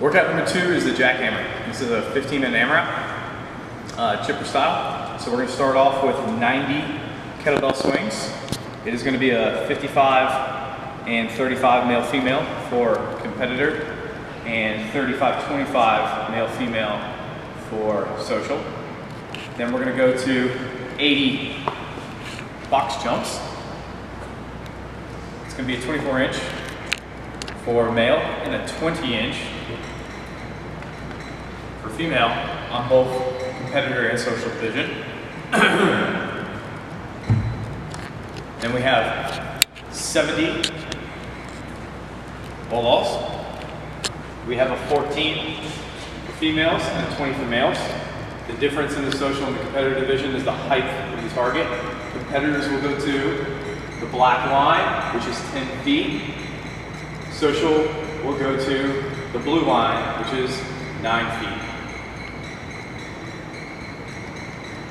Workout number 2 is the Jackhammer. This is a 15-minute AMRAP, chipper style. So we're going to start off with 90 kettlebell swings. It is going to be a 55 and 35 male-female for competitor and 35-25 male-female for social. Then we're going to go to 80 box jumps. It's going to be a 24-inch for male and a 20-inch for female on both competitor and social division. Then we have 70 wall balls. We have a 14 for females and a 20 for males. The difference in the social and the competitor division is the height of the target. Competitors will go to the black line, which is 10 feet. Social will go to the blue line, which is 9 feet.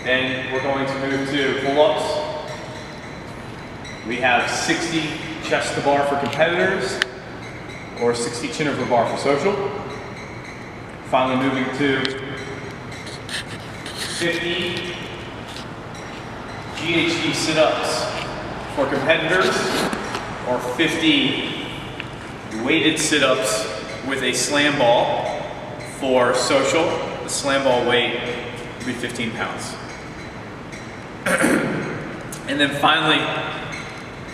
Then we're going to move to pull-ups. We have 60 chest to bar for competitors, or 60 chin over bar for social. Finally moving to 50 GHD Sit-ups for competitors, or 50 weighted sit-ups with a slam ball for social. The slam ball weight will be 15 pounds. And then finally,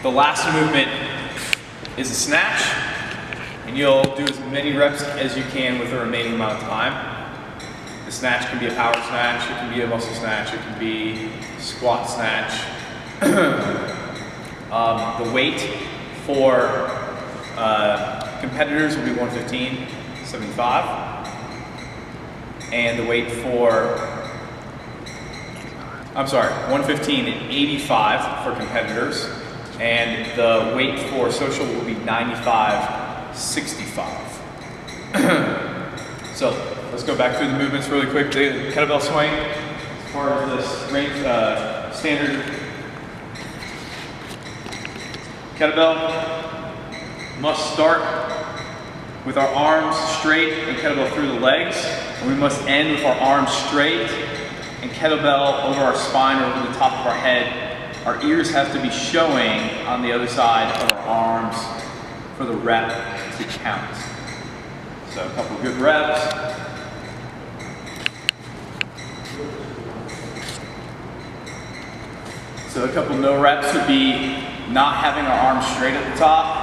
the last movement is a snatch, and you'll do as many reps as you can with the remaining amount of time. The snatch can be a power snatch, it can be a muscle snatch, it can be squat snatch. The weight for competitors will be 115, 75. And the weight for, 115 and 85 for competitors. And the weight for social will be 95, 65. So let's go back through the movements really quick. The kettlebell swing, as far as this range, standard kettlebell must start with our arms straight and kettlebell through the legs, and we must end with our arms straight and kettlebell over our spine or over the top of our head. Our ears have to be showing on the other side of our arms for the rep to count. So a couple good reps. So a couple no reps would be not having our arms straight at the top,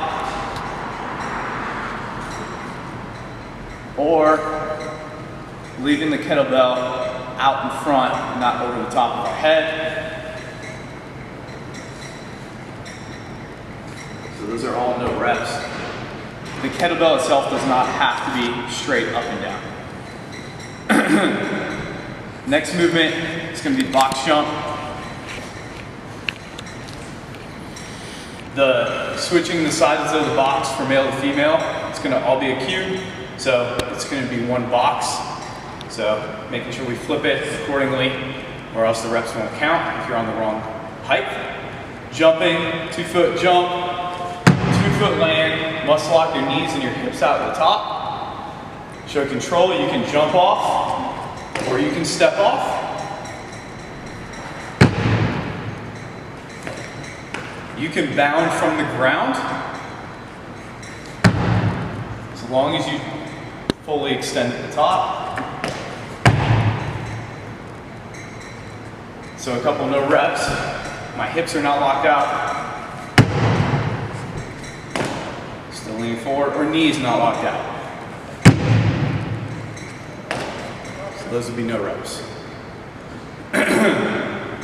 or leaving the kettlebell out in front, not over the top of our head. So those are all no reps. The kettlebell itself does not have to be straight up and down. Next movement is going to be box jump. The switching the sizes of the box from male to female, it's going to all be a cube. So it's going to be one box. So making sure we flip it accordingly, or else the reps won't count if you're on the wrong height. Jumping, 2-foot jump, 2-foot land, must lock your knees and your hips out at the top. Show control, you can jump off, or you can step off. You can bound from the ground, as long as you fully extend at the top. So a couple no reps. My hips are not locked out. Still leaning forward, or knees not locked out. So those would be no reps.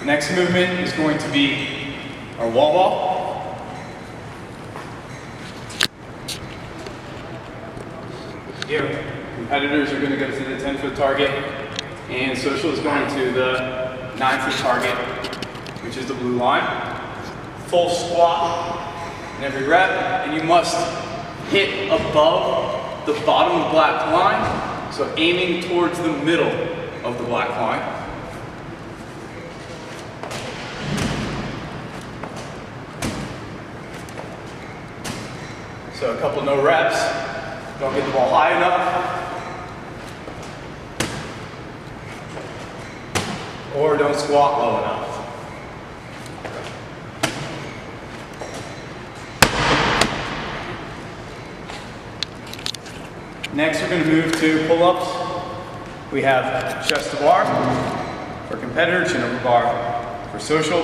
Next movement is going to be our wall ball. Here, competitors are going to go to the 10-foot target, and social is going to the 9-foot target, which is the blue line. Full squat in every rep, and you must hit above the bottom of the black line, so aiming towards the middle of the black line. So a couple no reps. Don't get the ball high enough. or don't squat low enough. Next, we're going to move to pull-ups. We have chest to bar for competitor, chin over bar for social.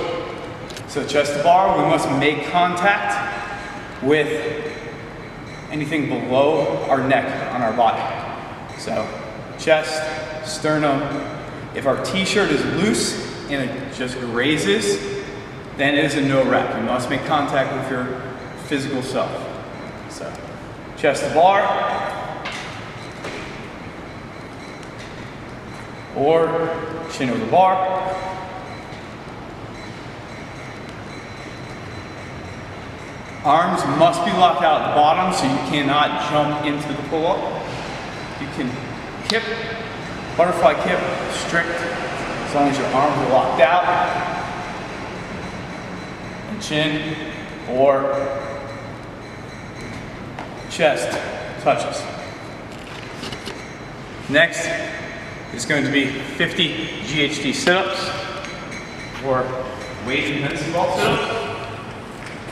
So chest to bar, we must make contact with anything below our neck on our body. So chest, sternum. If our t-shirt is loose and it just grazes, then it is a no rep. You must make contact with your physical self. So chest to bar, or chin over bar. Arms must be locked out at the bottom, so you cannot jump into the pull-up. You can kip, butterfly kip, strict, as long as your arms are locked out. And chin or chest touches. Next is going to be 50 GHD sit-ups or weight intensity ball sit-ups.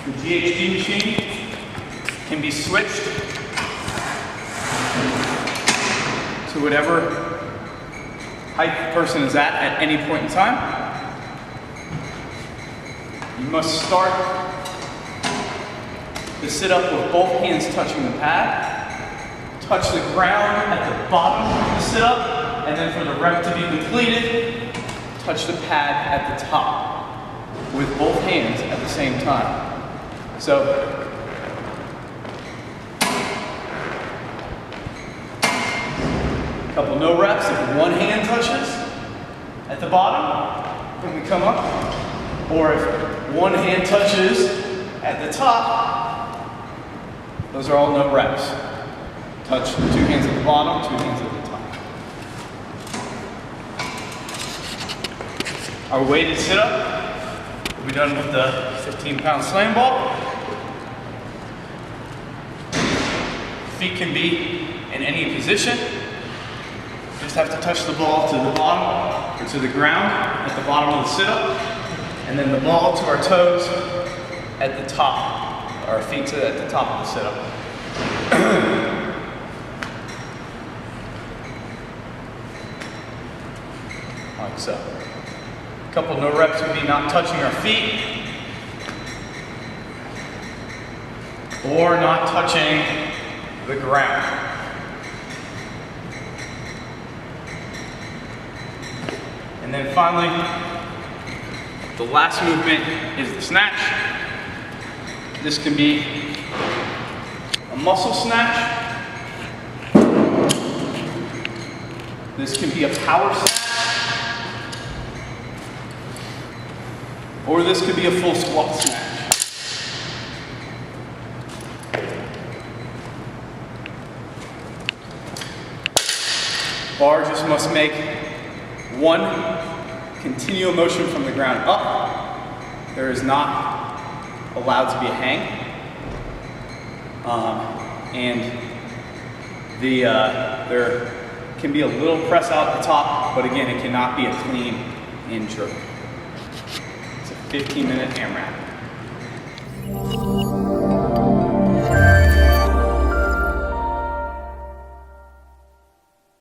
The GHD machine can be switched to whatever height the person is at any point in time. You must start the sit-up with both hands touching the pad, touch the ground at the bottom of the sit-up, and then for the rep to be completed, touch the pad at the top with both hands at the same time. So, a couple no reps. If one hand touches at the bottom when we come up, or if one hand touches at the top, those are all no reps. Touch 2 hands at the bottom, 2 hands at the top. Our weighted sit-up will be done with the 15-pound slam ball. Feet can be in any position. You just have to touch the ball to the bottom or to the ground at the bottom of the sit-up, and then the ball to our toes at the top, our feet at the top of the sit-up. Like so. A couple no reps would be not touching our feet or not touching the ground. And then finally, the last movement is the snatch. This can be a muscle snatch. This can be a power snatch. Or this could be a full squat snatch. Bar just must make one continual motion from the ground up. There is not allowed to be a hang. There can be a little press out at the top, but again, it cannot be a clean in jerk. It's a 15-minute AMRAP.